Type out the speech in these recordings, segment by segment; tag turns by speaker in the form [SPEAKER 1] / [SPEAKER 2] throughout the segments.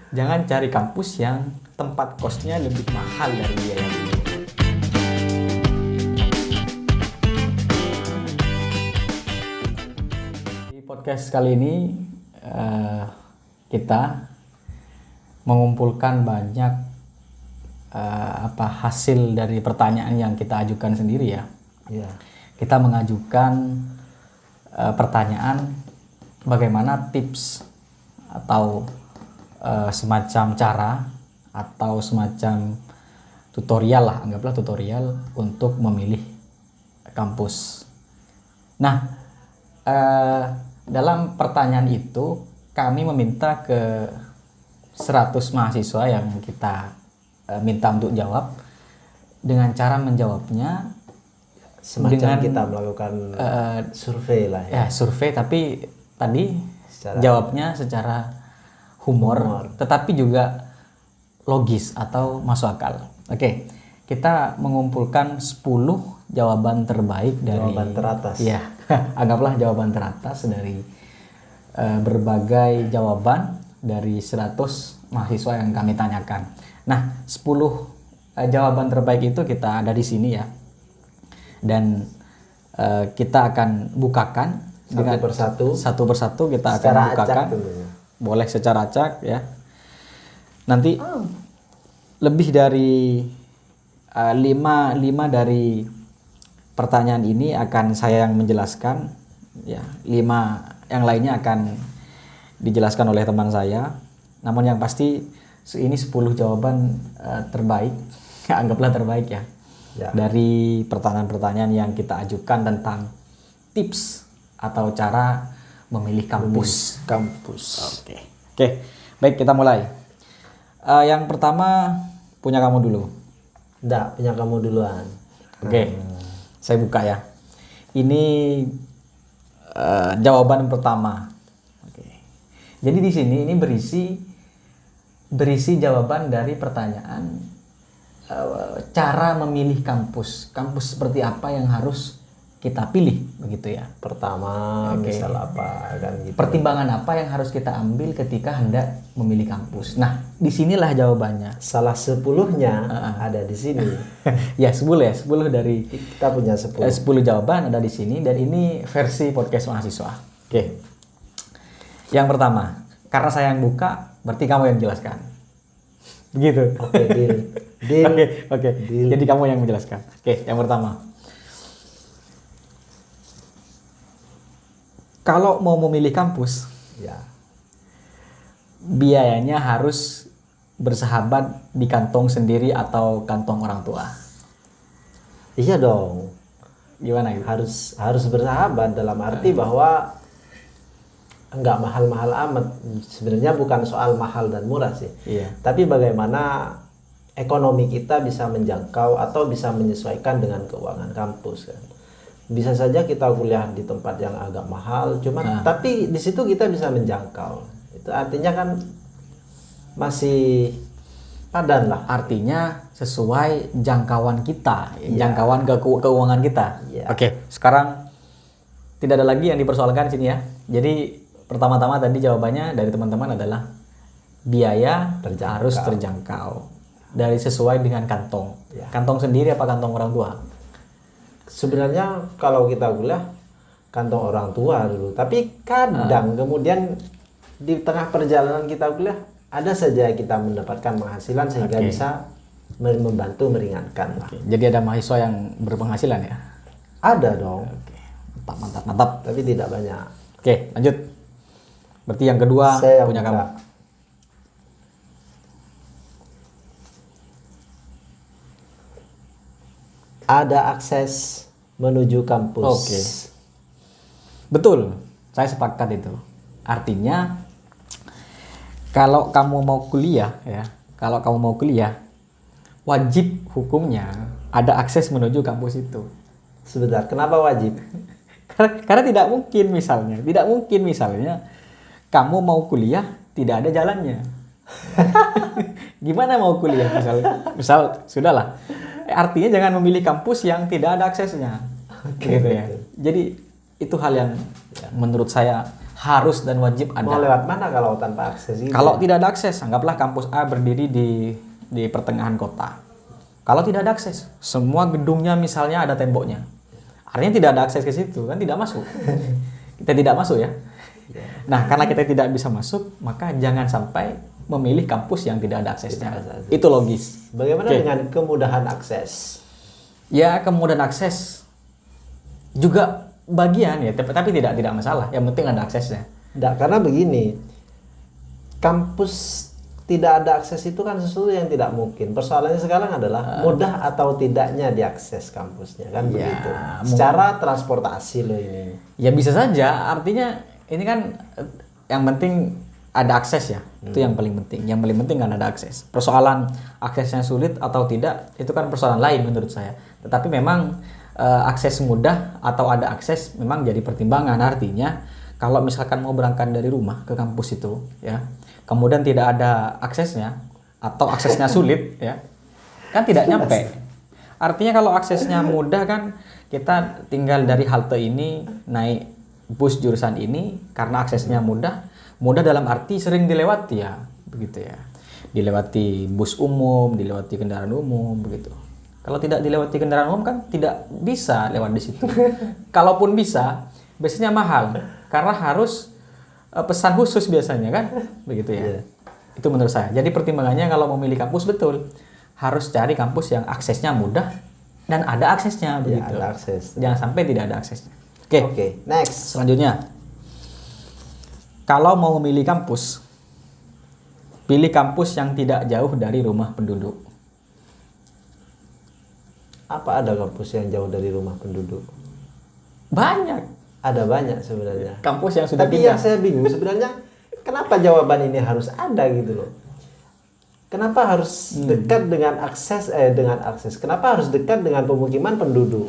[SPEAKER 1] Jangan cari kampus yang tempat kosnya lebih mahal dari biaya ini. Di podcast kali ini kita mengumpulkan banyak hasil dari pertanyaan yang kita ajukan sendiri ya.
[SPEAKER 2] Iya.
[SPEAKER 1] Kita mengajukan pertanyaan bagaimana tips atau semacam cara atau semacam tutorial lah, anggaplah tutorial untuk memilih kampus. Nah, dalam pertanyaan itu kami meminta ke 100 mahasiswa yang kita minta untuk jawab, dengan cara menjawabnya
[SPEAKER 2] Semacam
[SPEAKER 1] dengan
[SPEAKER 2] kita melakukan survei lah
[SPEAKER 1] ya
[SPEAKER 2] ya.
[SPEAKER 1] survei, tapi tadi jawabnya secara humor, tetapi juga logis atau masuk akal. Oke, kita mengumpulkan 10 jawaban terbaik dari
[SPEAKER 2] Jawaban teratas.
[SPEAKER 1] Ya, anggaplah jawaban teratas dari berbagai jawaban dari 100 mahasiswa yang kami tanyakan. Nah, 10 jawaban terbaik itu kita ada di sini ya. Dan kita akan bukakan satu persatu kita akan bukakan. Boleh secara acak ya. Nanti lebih dari 5 dari pertanyaan ini akan saya yang menjelaskan ya. 5 yang lainnya akan dijelaskan oleh teman saya. Namun yang pasti ini 10 jawaban terbaik, anggaplah terbaik ya. Dari pertanyaan-pertanyaan yang kita ajukan tentang tips atau cara memilih kampus. Oke. Baik, kita mulai. Yang pertama punya kamu dulu.
[SPEAKER 2] Enggak, punya kamu duluan.
[SPEAKER 1] Oke. Saya buka ya. Ini jawaban pertama. Oke. Jadi di sini ini berisi jawaban dari pertanyaan cara memilih kampus. Kampus seperti apa yang harus kita pilih, begitu ya.
[SPEAKER 2] Pertama, misal apa kan gitu.
[SPEAKER 1] Pertimbangan apa yang harus kita ambil ketika hendak memilih kampus. Nah, disinilah jawabannya.
[SPEAKER 2] Salah 10-nya ada di sini.
[SPEAKER 1] Ya, 10 dari
[SPEAKER 2] Kita punya 10.
[SPEAKER 1] 10 jawaban ada di sini, dan ini versi podcast mahasiswa. Oke. Yang pertama, karena saya yang buka, berarti kamu yang menjelaskan. Begitu.
[SPEAKER 2] Oke, deal.
[SPEAKER 1] Oke. Jadi kamu yang menjelaskan. Oke, yang pertama. Kalau mau memilih kampus,
[SPEAKER 2] Ya.
[SPEAKER 1] biayanya harus bersahabat di kantong sendiri atau kantong orang tua.
[SPEAKER 2] Iya dong.
[SPEAKER 1] Gimana gitu?
[SPEAKER 2] Harus bersahabat dalam arti bahwa enggak mahal-mahal amat. Sebenarnya bukan soal mahal dan murah sih.
[SPEAKER 1] Iya.
[SPEAKER 2] Tapi bagaimana ekonomi kita bisa menjangkau atau bisa menyesuaikan dengan keuangan kampus kan. Bisa saja kita kuliah di tempat yang agak mahal, tapi di situ kita bisa menjangkau. Itu artinya kan masih padan lah.
[SPEAKER 1] Artinya sesuai jangkauan kita, jangkauan keuangan kita.
[SPEAKER 2] Ya.
[SPEAKER 1] Oke, sekarang tidak ada lagi yang dipersoalkan di sini ya. Jadi pertama-tama tadi jawabannya dari teman-teman adalah biaya harus terjangkau. Dari sesuai dengan kantong.
[SPEAKER 2] Ya.
[SPEAKER 1] Kantong sendiri apa kantong orang tua?
[SPEAKER 2] Sebenarnya kalau kita kuliah kantong orang tua dulu, tapi kadang kemudian di tengah perjalanan kita kuliah ada saja kita mendapatkan penghasilan sehingga bisa membantu meringankan lah.
[SPEAKER 1] Jadi ada mahasiswa yang berpenghasilan ya?
[SPEAKER 2] Ada dong.
[SPEAKER 1] Oke. Mantap.
[SPEAKER 2] Tapi tidak banyak.
[SPEAKER 1] Oke, lanjut. Berarti yang kedua
[SPEAKER 2] Saya
[SPEAKER 1] punya
[SPEAKER 2] buka.
[SPEAKER 1] kamu.
[SPEAKER 2] Ada akses menuju kampus.
[SPEAKER 1] Oke. Betul, saya sepakat itu. Artinya kalau kamu mau kuliah ya, wajib hukumnya ada akses menuju kampus itu.
[SPEAKER 2] Sebentar, kenapa wajib?
[SPEAKER 1] Karena tidak mungkin misalnya kamu mau kuliah tidak ada jalannya. Gimana mau kuliah misal sudahlah. Artinya jangan memilih kampus yang tidak ada aksesnya. Gitu ya. Jadi itu hal yang menurut saya harus dan wajib ada.
[SPEAKER 2] Mau lewat mana kalau tanpa akses itu?
[SPEAKER 1] Kalau tidak ada akses, anggaplah kampus A berdiri di pertengahan kota. Kalau tidak ada akses, semua gedungnya misalnya ada temboknya. Artinya tidak ada akses ke situ, kan tidak masuk. Kita tidak masuk ya. Nah, karena kita tidak bisa masuk, maka jangan sampai memilih kampus yang tidak ada aksesnya. Itu logis.
[SPEAKER 2] Bagaimana
[SPEAKER 1] Oke.
[SPEAKER 2] dengan kemudahan akses?
[SPEAKER 1] Ya, kemudahan akses juga bagian ya, tapi tidak masalah. Yang penting ada aksesnya.
[SPEAKER 2] Nggak, karena begini, kampus tidak ada akses itu kan sesuatu yang tidak mungkin. Persoalannya sekarang adalah mudah atau tidaknya diakses kampusnya, kan
[SPEAKER 1] Ya,
[SPEAKER 2] begitu. Secara transportasi loh ini.
[SPEAKER 1] Ya bisa saja, artinya ini kan yang penting ada akses ya. Itu yang paling penting. Yang paling penting kan ada akses. Persoalan aksesnya sulit atau tidak, itu kan persoalan lain menurut saya. Tetapi memang akses mudah atau ada akses memang jadi pertimbangan. Artinya kalau misalkan mau berangkat dari rumah ke kampus itu ya, kemudian tidak ada aksesnya atau aksesnya sulit ya, kan tidak nyampe. Artinya kalau aksesnya mudah kan kita tinggal dari halte ini naik bus jurusan ini, karena aksesnya mudah dalam arti sering dilewati ya, begitu ya. Dilewati bus umum, dilewati kendaraan umum begitu. Kalau tidak dilewati kendaraan umum kan tidak bisa lewat di situ. Kalaupun bisa, biasanya mahal karena harus pesan khusus biasanya kan, begitu ya.
[SPEAKER 2] Iya.
[SPEAKER 1] Itu menurut saya. Jadi pertimbangannya kalau memilih kampus betul harus cari kampus yang aksesnya mudah dan ada aksesnya begitu.
[SPEAKER 2] ada akses.
[SPEAKER 1] Jangan sampai tidak ada aksesnya. Oke.
[SPEAKER 2] Oke, next.
[SPEAKER 1] Selanjutnya, kalau mau memilih kampus, pilih kampus yang tidak jauh dari rumah penduduk.
[SPEAKER 2] Apa ada kampus yang jauh dari rumah penduduk?
[SPEAKER 1] Banyak
[SPEAKER 2] Ada banyak sebenarnya.
[SPEAKER 1] kampus yang sudah
[SPEAKER 2] Tapi
[SPEAKER 1] pindah.
[SPEAKER 2] yang saya bingung sebenarnya, kenapa jawaban ini harus ada gitu loh? Kenapa harus dekat dengan akses? Kenapa harus dekat dengan pemukiman penduduk?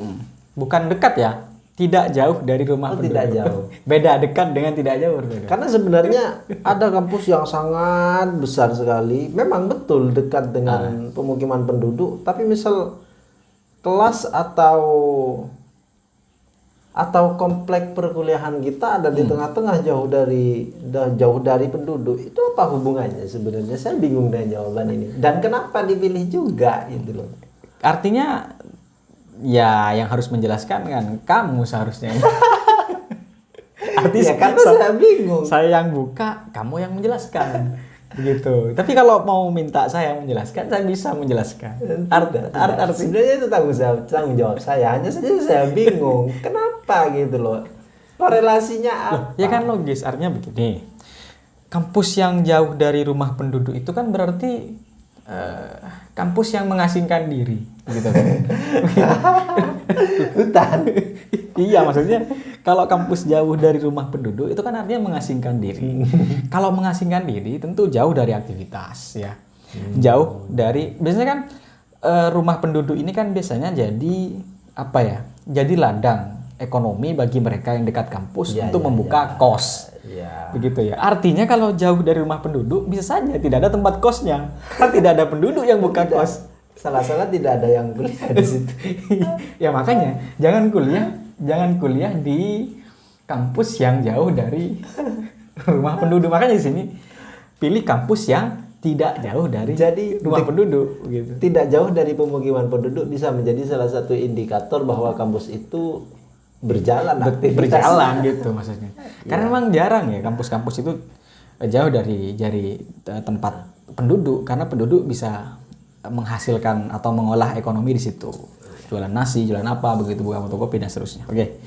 [SPEAKER 1] Bukan dekat ya, tidak jauh dari rumah
[SPEAKER 2] Oh,
[SPEAKER 1] penduduk.
[SPEAKER 2] tidak jauh.
[SPEAKER 1] Beda dekat dengan tidak jauh. Berbeda.
[SPEAKER 2] Karena sebenarnya ada kampus yang sangat besar sekali, memang betul dekat dengan pemukiman penduduk, tapi misal kelas atau komplek perkuliahan kita ada di tengah-tengah jauh dari penduduk. Itu apa hubungannya sebenarnya? Saya bingung dengan jawaban ini. Dan kenapa dipilih juga gitu loh.
[SPEAKER 1] Artinya ya yang harus menjelaskan kan kamu seharusnya.
[SPEAKER 2] Ya karena saya bingung.
[SPEAKER 1] Saya yang buka, kamu yang menjelaskan. Begitu. Tapi kalau mau minta saya menjelaskan, saya bisa menjelaskan.
[SPEAKER 2] Tidak. Sebenarnya itu tanggung jawab saya. Hanya saja saya bingung. Kenapa gitu loh? Korelasinya apa?
[SPEAKER 1] Ya kan logis, artinya begini. Kampus yang jauh dari rumah penduduk itu kan berarti kampus yang mengasingkan diri, gitu.
[SPEAKER 2] Hutan.
[SPEAKER 1] Iya, maksudnya kalau kampus jauh dari rumah penduduk itu kan artinya mengasingkan diri. Kalau mengasingkan diri tentu jauh dari aktivitas ya. Jauh dari biasanya kan rumah penduduk ini kan biasanya jadi apa ya? Jadi ladang ekonomi bagi mereka yang dekat kampus untuk membuka kos.
[SPEAKER 2] Ya.
[SPEAKER 1] Begitu ya. Artinya kalau jauh dari rumah penduduk bisa saja tidak ada tempat kosnya. Kan tidak ada penduduk yang buka kos.
[SPEAKER 2] Salah-salah tidak ada yang kuliah di situ.
[SPEAKER 1] Ya makanya jangan kuliah di kampus yang jauh dari rumah penduduk. Makanya di sini pilih kampus yang tidak jauh dari rumah penduduk gitu.
[SPEAKER 2] Tidak jauh dari pemukiman penduduk bisa menjadi salah satu indikator bahwa kampus itu berjalan
[SPEAKER 1] Berjalan gitu maksudnya. Karena memang jarang ya kampus-kampus itu jauh dari tempat penduduk, karena penduduk bisa menghasilkan atau mengolah ekonomi di situ. Jualan nasi, jualan apa begitu, buka fotokopi dan seterusnya. Oke.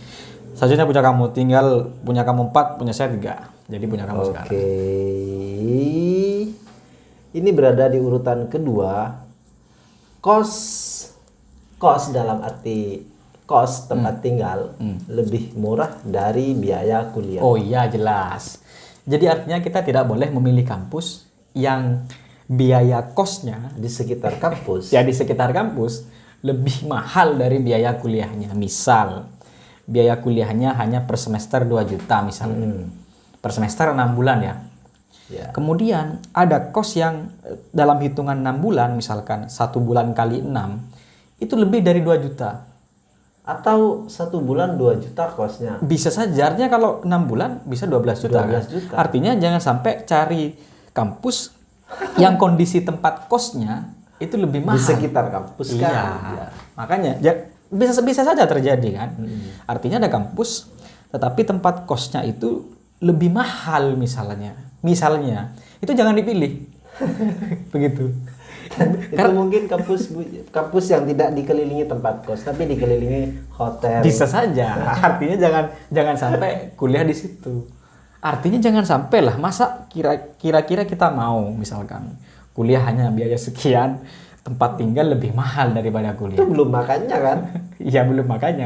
[SPEAKER 1] Selanjutnya punya kamu, tinggal punya kamu 4, punya saya 3. Jadi punya kamu sekarang.
[SPEAKER 2] Oke. Ini berada di urutan kedua. Kos dalam arti kos tempat tinggal lebih murah dari biaya kuliah.
[SPEAKER 1] Oh iya, jelas. Jadi artinya kita tidak boleh memilih kampus yang biaya kosnya
[SPEAKER 2] Di sekitar kampus.
[SPEAKER 1] ya di sekitar kampus lebih mahal dari biaya kuliahnya. Misal biaya kuliahnya hanya per semester 2 juta misalnya. Per semester 6 bulan ya.
[SPEAKER 2] Ya.
[SPEAKER 1] Kemudian ada kos yang dalam hitungan 6 bulan, misalkan 1 bulan kali 6 itu lebih dari 2 juta.
[SPEAKER 2] Atau 1 bulan 2 juta kosnya.
[SPEAKER 1] Bisa saja, artinya kalau 6 bulan bisa 12 juta.
[SPEAKER 2] 12
[SPEAKER 1] kan?
[SPEAKER 2] juta.
[SPEAKER 1] Artinya jangan sampai cari kampus yang kondisi tempat kosnya itu lebih mahal.
[SPEAKER 2] Di sekitar kampus
[SPEAKER 1] Iya.
[SPEAKER 2] kan.
[SPEAKER 1] Makanya ya, bisa saja terjadi kan. Artinya ada kampus tetapi tempat kosnya itu lebih mahal misalnya. Misalnya, itu jangan dipilih. Begitu.
[SPEAKER 2] Itu mungkin kampus yang tidak dikelilingi tempat kos, tapi dikelilingi hotel.
[SPEAKER 1] Bisa saja. Artinya jangan sampai kuliah di situ. Artinya jangan sampai lah, masa kira-kira kita mau misalkan kuliah hanya biaya sekian, tempat tinggal lebih mahal daripada kuliah.
[SPEAKER 2] Itu belum makannya kan?
[SPEAKER 1] Iya, belum makanya.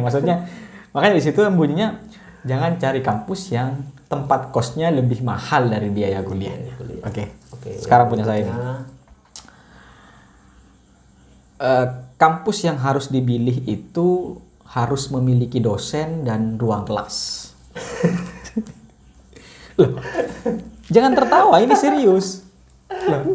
[SPEAKER 1] Makanya di situ bunyinya jangan cari kampus yang tempat kosnya lebih mahal dari biaya kuliahnya. Oke. Sekarang punya saya ini. Kampus yang harus dipilih itu harus memiliki dosen dan ruang kelas. Loh, jangan tertawa, ini serius. Loh.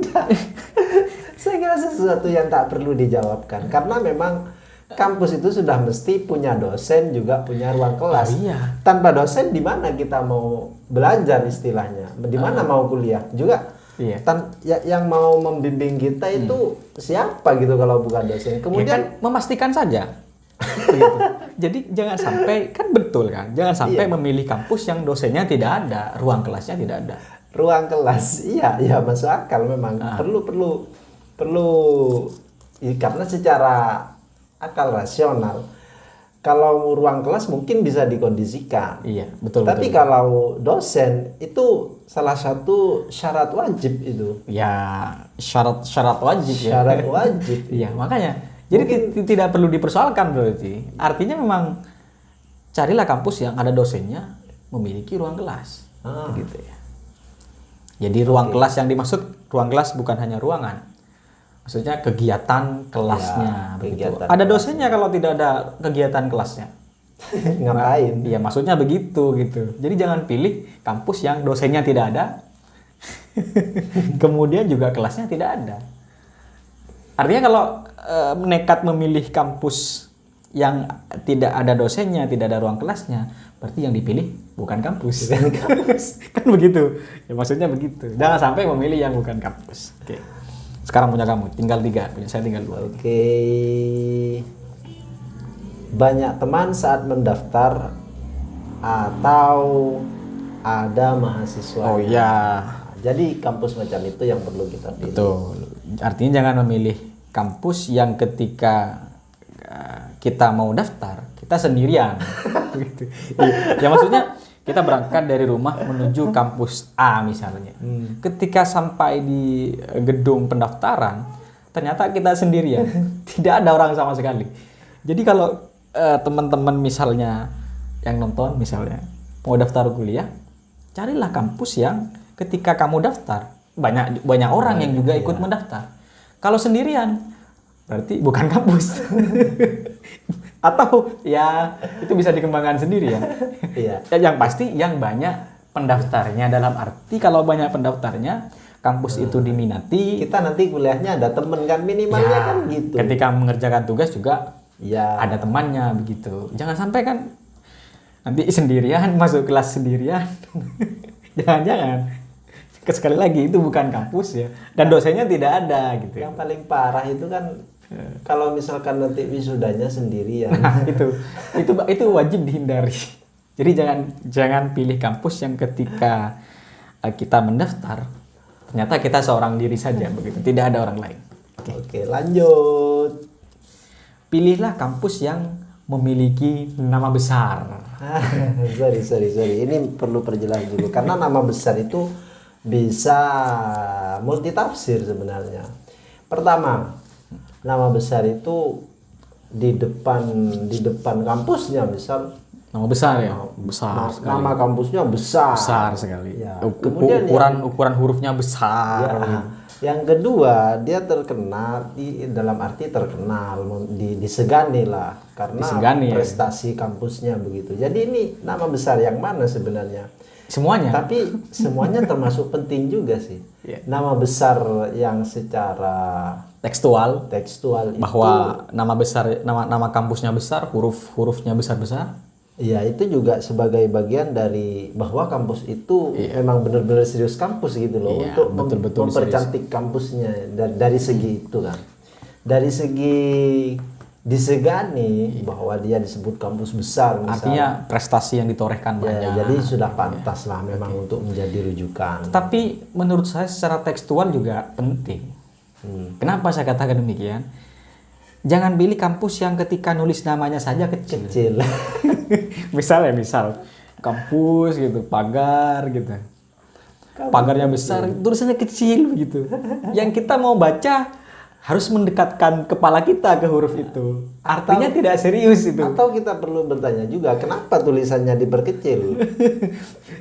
[SPEAKER 2] Saya kira sesuatu yang tak perlu dijawabkan karena memang kampus itu sudah mesti punya dosen juga punya ruang kelas.
[SPEAKER 1] Iya.
[SPEAKER 2] Tanpa dosen di mana kita mau belajar istilahnya? Di mana mau kuliah? Juga
[SPEAKER 1] Iya.
[SPEAKER 2] Yang mau membimbing kita itu siapa gitu kalau bukan dosen? Kemudian
[SPEAKER 1] Ya kan memastikan saja. Begitu. Jadi jangan sampai, kan betul kan? Jangan sampai memilih kampus yang dosennya tidak ada, ruang kelasnya tidak ada.
[SPEAKER 2] Ruang kelas, iya masuk akal memang. Perlu karena secara akal rasional kalau ruang kelas mungkin bisa dikondisikan.
[SPEAKER 1] Iya, betul.
[SPEAKER 2] Tapi kalau dosen itu salah satu syarat wajib itu.
[SPEAKER 1] Ya, syarat wajib ya.
[SPEAKER 2] Syarat wajib.
[SPEAKER 1] Iya, makanya. Jadi tidak perlu dipersoalkan berarti. Artinya memang carilah kampus yang ada dosennya memiliki ruang kelas. Begitu ya. Jadi ruang kelas yang dimaksud, ruang kelas bukan hanya ruangan. Maksudnya kegiatan kelasnya.
[SPEAKER 2] Kegiatan
[SPEAKER 1] ada dosennya kalau tidak ada kegiatan kelasnya.
[SPEAKER 2] Ngapain?
[SPEAKER 1] Iya, maksudnya begitu gitu. Jadi jangan pilih kampus yang dosennya tidak ada, kemudian juga kelasnya tidak ada. Artinya kalau nekat memilih kampus yang tidak ada dosennya, tidak ada ruang kelasnya, berarti yang dipilih bukan kampus. Kan begitu. Ya maksudnya begitu. Jangan sampai memilih yang bukan kampus. Oke. Sekarang punya kamu, tinggal 3, punya saya tinggal 2.
[SPEAKER 2] Oke. Banyak teman saat mendaftar atau ada mahasiswa.
[SPEAKER 1] Oh iya.
[SPEAKER 2] Jadi kampus macam itu yang perlu kita pilih.
[SPEAKER 1] Betul. Artinya jangan memilih kampus yang ketika kita mau daftar, kita sendirian. Gitu. Ya maksudnya kita berangkat dari rumah menuju kampus A misalnya. Ketika sampai di gedung pendaftaran, ternyata kita sendirian. Tidak ada orang sama sekali. Jadi kalau teman-teman misalnya yang nonton misalnya mau daftar kuliah, carilah kampus yang ketika kamu daftar banyak orang yang juga ikut mendaftar. Kalau sendirian berarti bukan kampus. Atau ya itu bisa dikembangkan sendiri ya.
[SPEAKER 2] Iya.
[SPEAKER 1] Yang pasti yang banyak pendaftarnya, dalam arti kalau banyak pendaftarnya kampus itu diminati.
[SPEAKER 2] Kita nanti kuliahnya ada temen kan minimalnya
[SPEAKER 1] Ya,
[SPEAKER 2] kan gitu.
[SPEAKER 1] ketika mengerjakan tugas juga
[SPEAKER 2] Ya.
[SPEAKER 1] ada temannya begitu. Jangan sampai kan nanti sendirian masuk kelas sendirian. Jangan-jangan. Sekali lagi itu bukan kampus ya, dan dosennya tidak ada gitu.
[SPEAKER 2] Yang paling parah itu kan kalau misalkan nanti wisudanya sendirian.
[SPEAKER 1] Nah, itu wajib dihindari. Jadi jangan pilih kampus yang ketika kita mendaftar ternyata kita seorang diri saja begitu, tidak ada orang lain.
[SPEAKER 2] Oke, lanjut.
[SPEAKER 1] Pilihlah kampus yang memiliki nama besar.
[SPEAKER 2] Sorry. Ini perlu perjelas dulu karena nama besar itu bisa multitafsir sebenarnya. Pertama, nama besar itu di depan kampusnya, misal
[SPEAKER 1] Nama besar ya, besar sekali.
[SPEAKER 2] nama kampusnya besar.
[SPEAKER 1] Besar sekali.
[SPEAKER 2] Ya.
[SPEAKER 1] Kemudian ukuran hurufnya besar.
[SPEAKER 2] Ya. Yang kedua, dia terkenal dalam arti terkenal, disegani lah karena
[SPEAKER 1] Disegani,
[SPEAKER 2] prestasi kampusnya begitu. Jadi ini nama besar yang mana sebenarnya?
[SPEAKER 1] Semuanya.
[SPEAKER 2] Tapi semuanya termasuk penting juga sih.
[SPEAKER 1] Yeah.
[SPEAKER 2] Nama besar yang secara
[SPEAKER 1] tekstual
[SPEAKER 2] Tekstual
[SPEAKER 1] bahwa nama besar, nama kampusnya besar, hurufnya besar-besar.
[SPEAKER 2] ya itu juga sebagai bagian dari bahwa kampus itu memang benar-benar serius kampus gitu loh,
[SPEAKER 1] Iya,
[SPEAKER 2] untuk
[SPEAKER 1] betul-betul
[SPEAKER 2] mempercantik kampusnya dari segi itu kan. Dari segi disegani bahwa dia disebut kampus besar misalnya.
[SPEAKER 1] Artinya prestasi yang ditorehkan
[SPEAKER 2] Ya,
[SPEAKER 1] banyak.
[SPEAKER 2] jadi sudah pantas lah memang untuk menjadi rujukan.
[SPEAKER 1] Tapi menurut saya secara tekstual juga penting. Kenapa saya katakan demikian? Jangan pilih kampus yang ketika nulis namanya saja kecil.
[SPEAKER 2] Kecil.
[SPEAKER 1] misal kampus gitu, pagar gitu. Pagarnya besar, tulisannya kecil gitu. Yang kita mau baca harus mendekatkan kepala kita ke huruf itu. Artinya tidak serius itu.
[SPEAKER 2] Atau kita perlu bertanya juga, kenapa tulisannya diperkecil?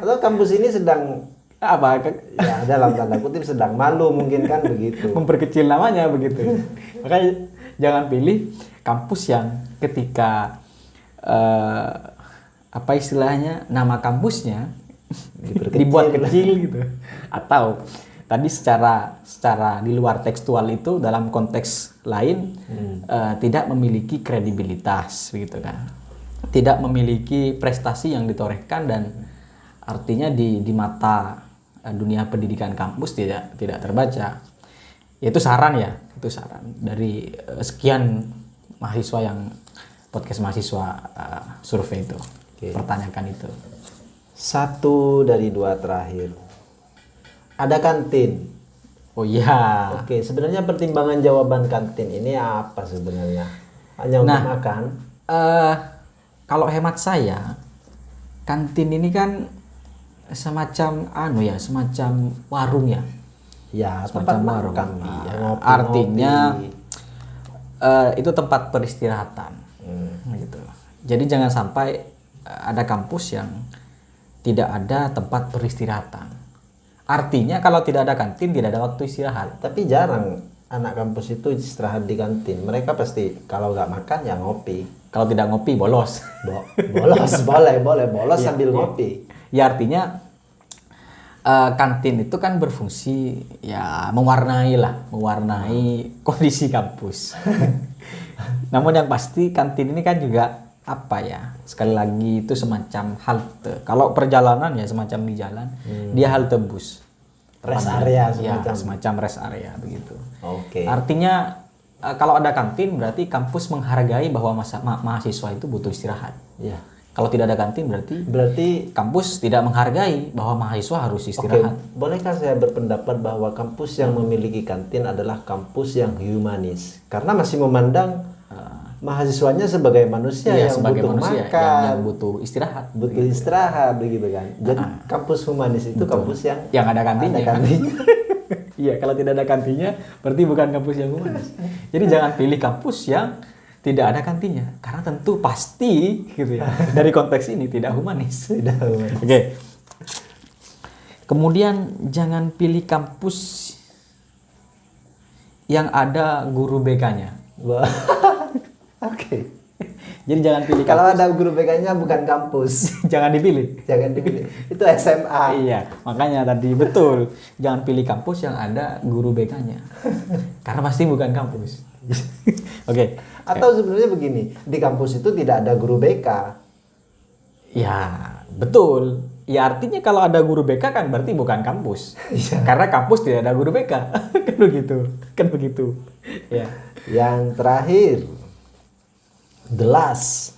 [SPEAKER 2] Atau kampus ini sedang
[SPEAKER 1] Apa?
[SPEAKER 2] ya dalam tanda kutip sedang malu mungkin kan begitu.
[SPEAKER 1] Memperkecil namanya begitu. Makanya jangan pilih kampus yang ketika apa istilahnya, nama kampusnya dibuat kecil gitu. Atau tadi secara di luar tekstual itu dalam konteks lain tidak memiliki kredibilitas begitu kan. Tidak memiliki prestasi yang ditorehkan dan artinya di mata dunia pendidikan kampus tidak terbaca. Itu saran ya, itu saran dari sekian mahasiswa yang podcast mahasiswa survei itu pertanyakan itu.
[SPEAKER 2] 1 dari 2 terakhir. Ada kantin.
[SPEAKER 1] Oh iya.
[SPEAKER 2] Oke, sebenarnya pertimbangan jawaban kantin ini apa sebenarnya? Hanya untuk makan?
[SPEAKER 1] Kalau hemat saya, kantin ini kan semacam semacam warung ya.
[SPEAKER 2] Ya,
[SPEAKER 1] Semacam
[SPEAKER 2] tempat
[SPEAKER 1] warung.
[SPEAKER 2] makan lah.
[SPEAKER 1] Iya.
[SPEAKER 2] Ngopi-ngopi.
[SPEAKER 1] Artinya itu tempat peristirahatan. Gitu. Jadi jangan sampai ada kampus yang tidak ada tempat peristirahatan. Artinya kalau tidak ada kantin, tidak ada waktu istirahat.
[SPEAKER 2] Tapi jarang anak kampus itu istirahat di kantin. Mereka pasti kalau nggak makan ya ngopi.
[SPEAKER 1] Kalau tidak ngopi, bolos.
[SPEAKER 2] Bolos, boleh bolos sambil ngopi.
[SPEAKER 1] Ya artinya kantin itu kan berfungsi ya mewarnai kondisi kampus. Namun yang pasti kantin ini kan juga apa ya, sekali lagi itu semacam halte. Kalau perjalanan ya semacam di jalan, dia halte bus.
[SPEAKER 2] Rest area
[SPEAKER 1] semacam rest area begitu.
[SPEAKER 2] Oke.
[SPEAKER 1] Artinya kalau ada kantin berarti kampus menghargai bahwa mahasiswa itu butuh istirahat.
[SPEAKER 2] Ya.
[SPEAKER 1] Kalau tidak ada kantin berarti kampus tidak menghargai bahwa mahasiswa harus istirahat.
[SPEAKER 2] Oke. Bolehkah saya berpendapat bahwa kampus yang memiliki kantin adalah kampus yang humanis? Karena masih memandang mahasiswanya sebagai manusia yang
[SPEAKER 1] sebagai
[SPEAKER 2] butuh
[SPEAKER 1] manusia
[SPEAKER 2] makan,
[SPEAKER 1] yang butuh istirahat.
[SPEAKER 2] butuh istirahat begitu kan. Jadi kampus humanis itu kampus yang
[SPEAKER 1] ada kantinnya.
[SPEAKER 2] Ada kantinnya.
[SPEAKER 1] Iya, kalau tidak ada kantinnya berarti bukan kampus yang humanis. Jadi jangan pilih kampus yang tidak ada kantinnya, karena tentu pasti gitu ya. Dari konteks ini tidak humanis.
[SPEAKER 2] Tidak humanis.
[SPEAKER 1] Oke. Kemudian jangan pilih kampus yang ada guru BK-nya.
[SPEAKER 2] Oke.
[SPEAKER 1] Jadi jangan pilih
[SPEAKER 2] Kalau ada guru BK-nya bukan kampus.
[SPEAKER 1] jangan dipilih.
[SPEAKER 2] Jangan dipilih. Itu SMA.
[SPEAKER 1] Iya, makanya tadi betul. Jangan pilih kampus yang ada guru BK-nya. Karena pasti bukan kampus. Oke.
[SPEAKER 2] Atau sebenarnya begini, di kampus itu tidak ada guru BK.
[SPEAKER 1] Ya, betul. Ya artinya kalau ada guru BK kan berarti bukan kampus. Karena kampus tidak ada guru BK. Kan begitu. Ya.
[SPEAKER 2] Yang terakhir, the last.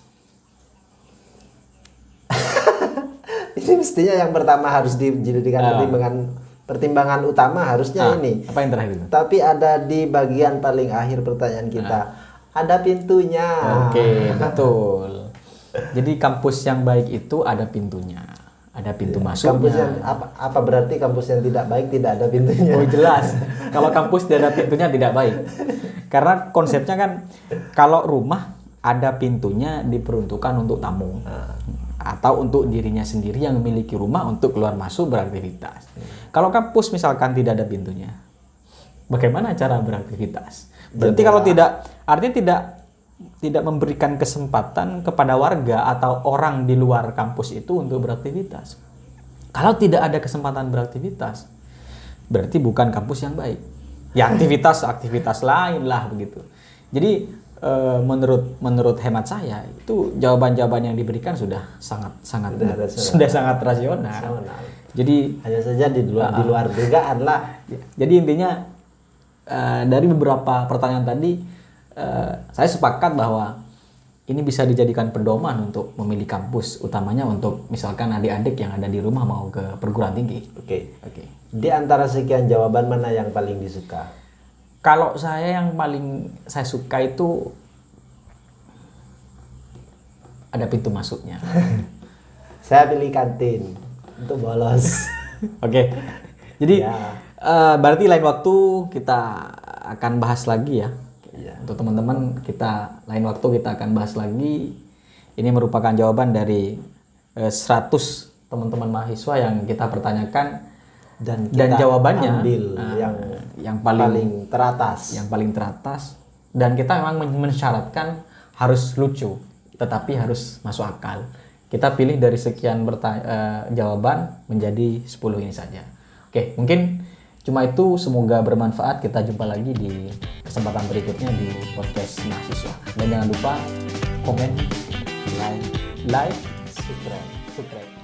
[SPEAKER 2] Ini mestinya yang pertama harus dijadikan pertimbangan utama harusnya ini.
[SPEAKER 1] Apa yang terakhir itu?
[SPEAKER 2] Tapi ada di bagian paling akhir pertanyaan kita. Ada pintunya.
[SPEAKER 1] Oke, betul. Jadi kampus yang baik itu ada pintunya. Ada pintu masuknya.
[SPEAKER 2] Kampus yang apa berarti kampus yang tidak baik tidak ada pintunya?
[SPEAKER 1] Oh jelas. Kalau kampus tidak ada pintunya tidak baik. Karena konsepnya kan kalau rumah ada pintunya diperuntukkan untuk tamu. Atau untuk dirinya sendiri yang memiliki rumah untuk keluar masuk beraktivitas. Kalau kampus misalkan tidak ada pintunya, bagaimana cara beraktivitas? Berarti kalau tidak, artinya tidak memberikan kesempatan kepada warga atau orang di luar kampus itu untuk beraktivitas. Kalau tidak ada kesempatan beraktivitas, berarti bukan kampus yang baik. Ya aktivitas lain lah begitu. Jadi menurut hemat saya itu jawaban-jawaban yang diberikan sudah sangat sangat rasional. Jadi
[SPEAKER 2] hanya saja di luar dugaan lah.
[SPEAKER 1] Jadi intinya dari beberapa pertanyaan tadi saya sepakat bahwa ini bisa dijadikan pedoman untuk memilih kampus, utamanya untuk misalkan adik-adik yang ada di rumah mau ke perguruan tinggi.
[SPEAKER 2] Oke. Di antara sekian jawaban mana yang paling disuka?
[SPEAKER 1] Kalau saya yang paling saya suka itu ada pintu masuknya.
[SPEAKER 2] Saya pilih kantin untuk bolos.
[SPEAKER 1] Oke. Jadi berarti lain waktu kita akan bahas lagi ya. Untuk teman-teman kita lain waktu kita akan bahas lagi. Ini merupakan jawaban dari 100 teman-teman mahasiswa yang kita pertanyakan dan jawabannya
[SPEAKER 2] ambil yang paling teratas.
[SPEAKER 1] Yang paling teratas, dan kita memang mensyaratkan harus lucu tetapi harus masuk akal. Kita pilih dari sekian jawaban menjadi 10 ini saja. Oke, mungkin cuma itu, semoga bermanfaat. Kita jumpa lagi di kesempatan berikutnya di podcast mahasiswa. Dan jangan lupa komen, like, subscribe.